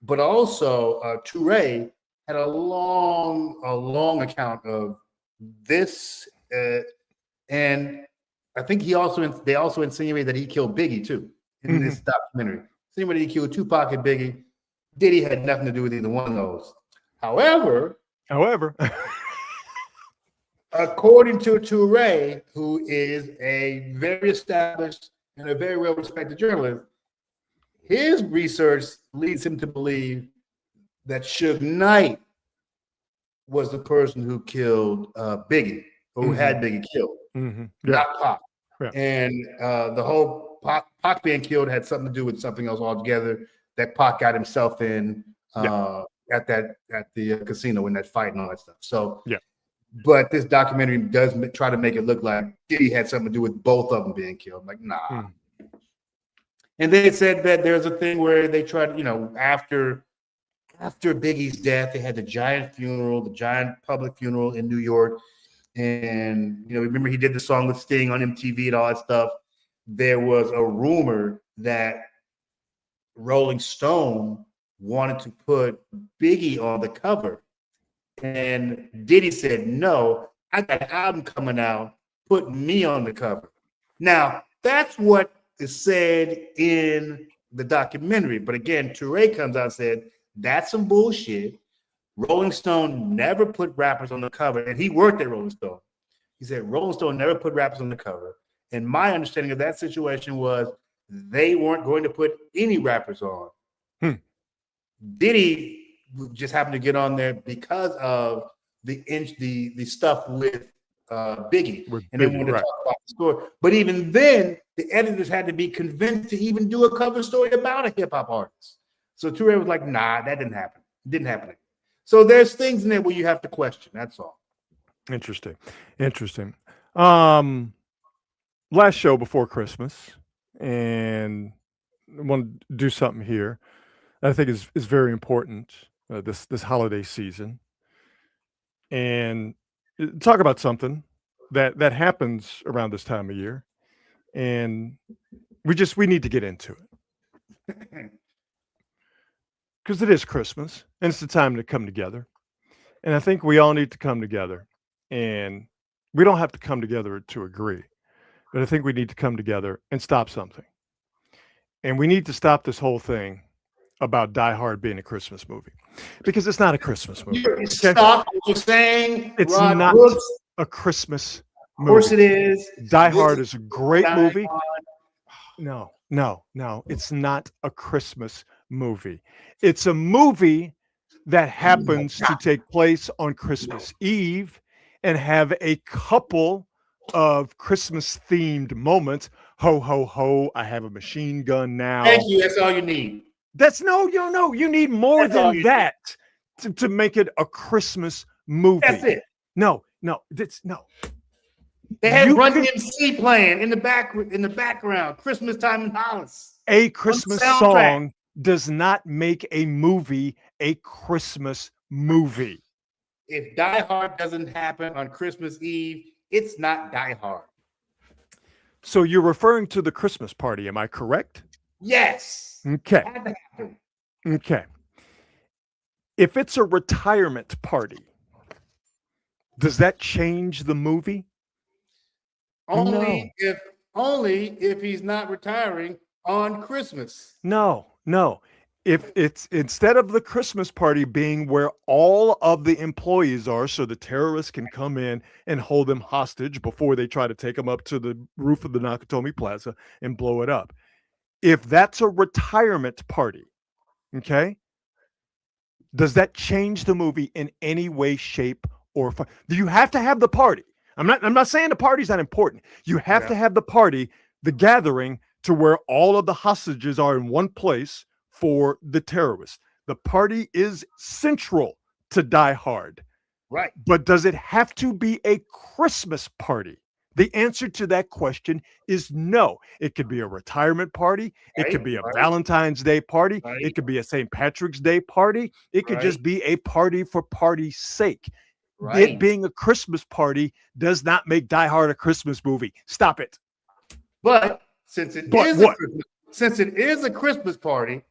But also, Toure had a long account of this, and I think they also insinuated that he killed Biggie too in this documentary. Insinuated he killed Tupac and Biggie. Diddy had nothing to do with either one of those. However, according to Toure, who is a very established and a very well-respected journalist, his research leads him to believe that Suge Knight was the person who killed Biggie, or who had Biggie killed, not Pac. Yeah. And the whole Pac being killed had something to do with something else altogether that Pac got himself in at the casino in that fight and all that stuff. So but this documentary does try to make it look like Diddy had something to do with both of them being killed. Like, nah. And they said that there's a thing where they tried, after Biggie's death, they had the giant public funeral in New York. And, remember he did the song with Sting on MTV and all that stuff. There was a rumor that Rolling Stone wanted to put Biggie on the cover. And Diddy said, no, I got an album coming out, put me on the cover. Now, that's what is said in the documentary. But again, Toure comes out and said, that's some bullshit. Rolling Stone never put rappers on the cover. And he worked at Rolling Stone. He said, Rolling Stone never put rappers on the cover. And my understanding of that situation was they weren't going to put any rappers on. Diddy just happened to get on there because of the stuff with Biggie. And then when to talk about the story. But even then, the editors had to be convinced to even do a cover story about a hip-hop artist. So Toure was like, nah, that didn't happen. It didn't happen. So there's things in there where you have to question. That's all. Interesting. Last show before Christmas, and I want to do something here that I think is very important this holiday season, and talk about something that happens around this time of year, and we need to get into it. because it is Christmas and it's the time to come together. And I think we all need to come together. And we don't have to come together to agree, but I think we need to come together and stop something. And we need to stop this whole thing about Die Hard being a Christmas movie because it's not a Christmas movie. You Okay? stop what you're saying. It's Rod not Brooks. a Christmas Of course movie. it is. Die This Hard is a great Die movie. Hard. No. It's not a Christmas movie. It's a movie that happens to take place on Christmas Eve and have a couple of Christmas themed moments. Ho, ho, ho. I have a machine gun now. Thank you. That's all you need. That's no, you need more That's all than you that to make it a Christmas movie. That's it. No. They had You Run could- DMC playing in the background. Christmas time in Hollis. A Christmas soundtrack. song does not make a movie a Christmas movie. If Die Hard doesn't happen on Christmas Eve, it's not Die Hard. So you're referring to the Christmas party, am I correct? Yes. Okay. Had to happen. Okay. If it's a retirement party, does that change the movie? Only if he's not retiring on Christmas. No. If it's instead of the Christmas party being where all of the employees are, so the terrorists can come in and hold them hostage before they try to take them up to the roof of the Nakatomi Plaza and blow it up. If that's a retirement party, okay, does that change the movie in any way, shape, or form? Do you have to have the party? I'm not saying the party's not important. You have to have the party, the gathering, to where all of the hostages are in one place for the terrorists. The party is central to Die Hard. Right. But does it have to be a Christmas party? The answer to that question is no. It could be a retirement party. It could be a Valentine's Day party. It could be a St. Patrick's Day party. It could just be a party for party's sake. Right. It being a Christmas party does not make Die Hard a Christmas movie. Stop it. But since it is a Christmas party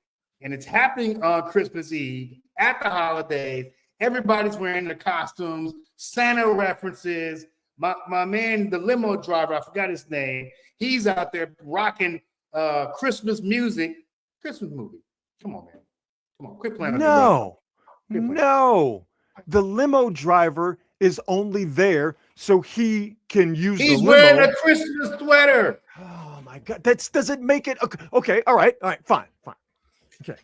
and it's happening on Christmas Eve at the holidays, everybody's wearing their costumes, Santa references. My man, the limo driver, I forgot his name. He's out there rocking Christmas music. Christmas movie. Come on, man. Come on, quit playing. No. The limo driver is only there so he can use He's the limo. wearing a Christmas sweater. Oh my God. That doesn't make it okay. All right. Fine. Okay.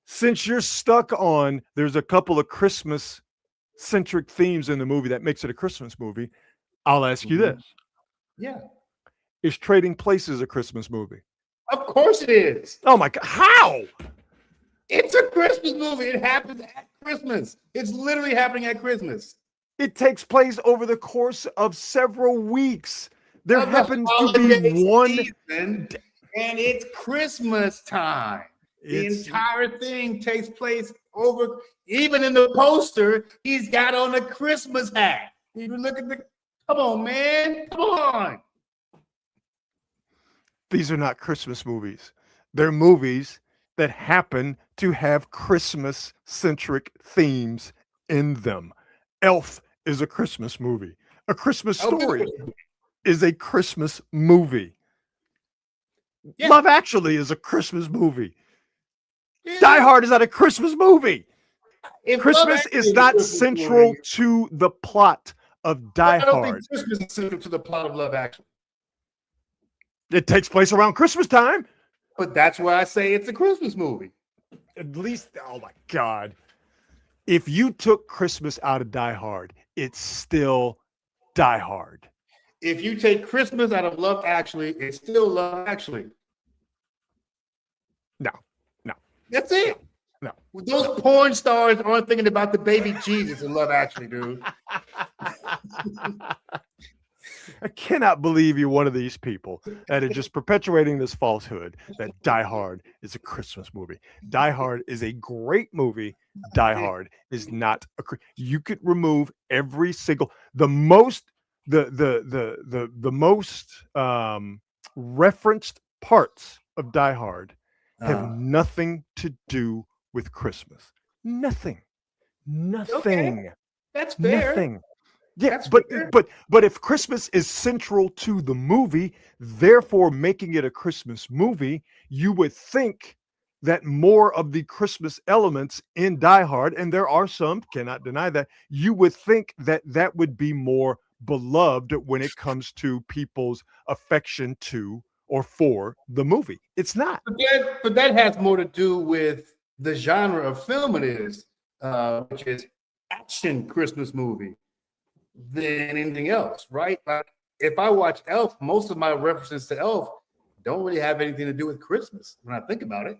Since you're stuck on there's a couple of Christmas centric themes in the movie that makes it a Christmas movie, I'll ask you this. Yeah. Is Trading Places a Christmas movie? Of course it is. Oh my God. How? It's a Christmas movie. It happens at Christmas. It's literally happening at Christmas. It takes place over the course of several weeks. There Of the happens to holiday be one season, and it's Christmas time. The entire thing takes place over, even in the poster, he's got on a Christmas hat. If you look at come on, man. Come on. These are not Christmas movies. They're movies that happen to have Christmas-centric themes in them. Elf is a Christmas movie. A Christmas Story is a Christmas movie. Yeah. Love Actually is a Christmas movie. Yeah. Die Hard is not a Christmas movie. Christmas is not central to the plot of Die Hard. I don't think Christmas is central to the plot of Love Actually. It takes place around Christmas time. But that's why I say it's a Christmas movie. At least, oh my God. If you took Christmas out of Die Hard, it's still Die Hard. If you take Christmas out of Love Actually, it's still Love Actually. No. That's it. No. Those porn stars aren't thinking about the baby Jesus in Love Actually, dude. I cannot believe you're one of these people that are just perpetuating this falsehood that Die Hard is a Christmas movie. Die Hard is a great movie. Die Hard is not you could remove every single the most referenced parts of Die Hard have nothing to do with Christmas? Nothing. Okay, that's fair. Nothing. Yeah, That's but fair. but if Christmas is central to the movie, therefore making it a Christmas movie, you would think that more of the Christmas elements in Die Hard, and there are some, cannot deny that, you would think that that would be more beloved when it comes to people's affection to or for the movie. It's not. But that has more to do with the genre of film it is, which is action Christmas movie, than anything else, right? Like if I watch Elf, most of my references to Elf don't really have anything to do with Christmas when I think about it.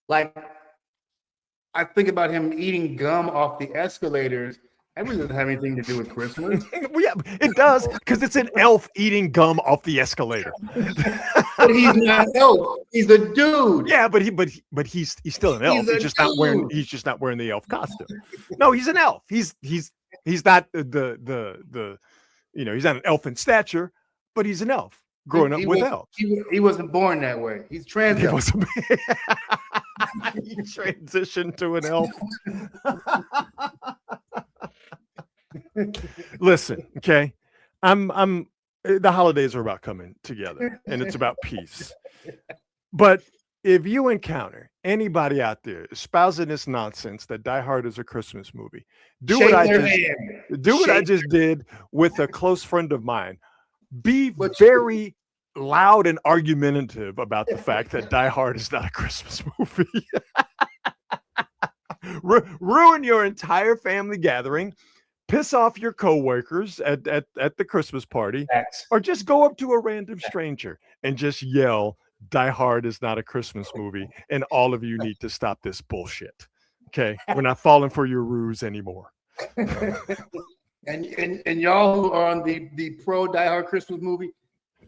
Like I think about him eating gum off the escalators. That really doesn't have anything to do with Christmas. Well, yeah, it does, because it's an elf eating gum off the escalator. But he's not an elf. He's a dude. Yeah, but he's still an elf. He's a He's just not wearing the elf costume. No, he's an elf. He's not the he's not an elf in stature, but he's an elf growing up with elves. He wasn't born that way. He's trans. He transitioned to an elf. Listen, okay. I'm the holidays are about coming together and it's about peace. But if you encounter anybody out there espousing this nonsense that Die Hard is a Christmas movie, do what I just did with a close friend of mine. Be very loud and argumentative about the fact that Die Hard is not a Christmas movie. Ruin your entire family gathering. Piss off your coworkers at the Christmas party, or just go up to a random stranger and just yell, Die Hard is not a Christmas movie, and all of you need to stop this bullshit. Okay? We're not falling for your ruse anymore. and y'all who are on the pro Die Hard Christmas movie,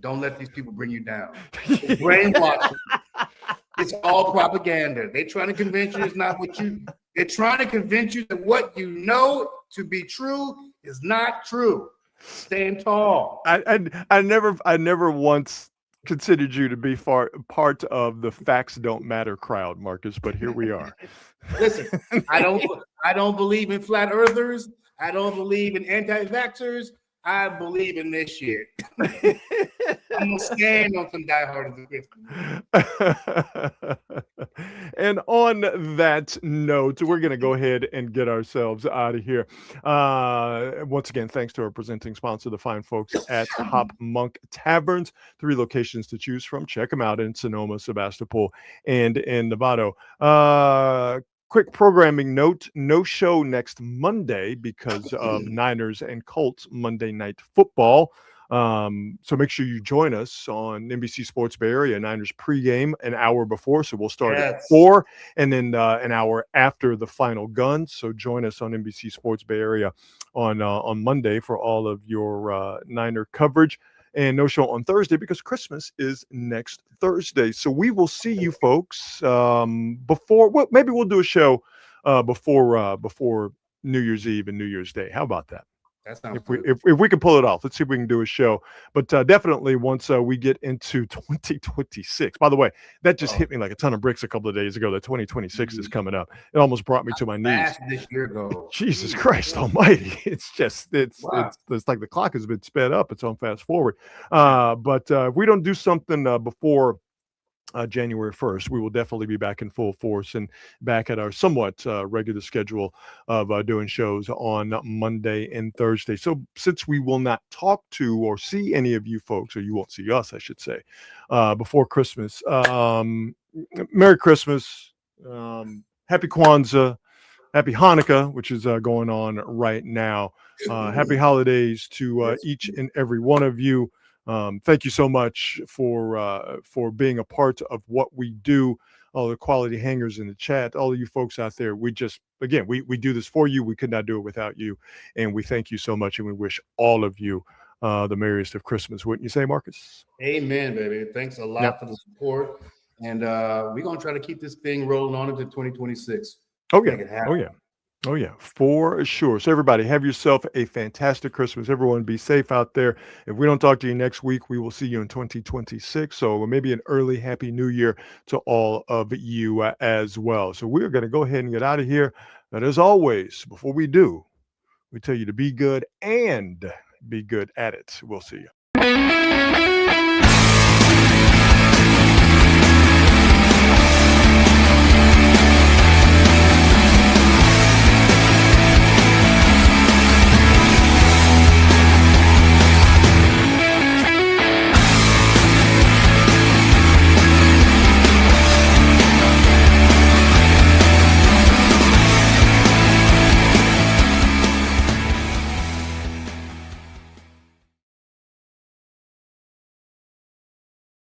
don't let these people bring you down. It's brainwashing. It's all propaganda. They're trying to convince you it's not what you. They're trying to convince you that what you know to be true is not true. Stand tall. I never once considered you to be part of the facts don't matter crowd, Marcus, but here we are. Listen, I don't believe in flat earthers. I don't believe in anti-vaxxers. I believe in this shit. I'm gonna stand on some Die Hard as a And on that note, we're gonna go ahead and get ourselves out of here. Once again, thanks to our presenting sponsor, the fine folks at Hop Monk Taverns. 3 locations to choose from. Check them out in Sonoma, Sebastopol, and in Novato. Quick programming note, no show next Monday because of Niners and Colts Monday Night Football. So make sure you join us on NBC Sports Bay Area Niners pregame an hour before. So we'll start at 4 and then an hour after the final gun. So join us on NBC Sports Bay Area on Monday for all of your Niner coverage. And no show on Thursday because Christmas is next Thursday. So we will see you folks before. Well, maybe we'll do a show before New Year's Eve and New Year's Day. How about that? If we can pull it off, let's see if we can do a show. But definitely once we get into 2026. By the way, that just hit me like a ton of bricks a couple of days ago. That 2026 is coming up. It almost brought me to my knees. This year goes. Jesus Christ Almighty! It's just it's like the clock has been sped up. It's on fast forward. But if we don't do something before January 1st, we will definitely be back in full force and back at our somewhat regular schedule of doing shows on Monday and Thursday. So since we will not talk to or see any of you folks, or you won't see us, I should say, before Christmas, Merry Christmas, Happy Kwanzaa, Happy Hanukkah, which is going on right now. Happy holidays to each and every one of you. Thank you so much for being a part of what we do. All the quality hangers in the chat, all of you folks out there. We just, again, we do this for you. We could not do it without you. And we thank you so much. And we wish all of you the merriest of Christmas. Wouldn't you say, Marcus? Amen, baby. Thanks a lot for the support. And we're going to try to keep this thing rolling on into 2026. Oh, yeah. Oh, yeah. Oh, yeah, for sure. So, everybody, have yourself a fantastic Christmas. Everyone, be safe out there. If we don't talk to you next week, we will see you in 2026. So, maybe an early Happy New Year to all of you as well. So, we're going to go ahead and get out of here. But as always, before we do, we tell you to be good and be good at it. We'll see you.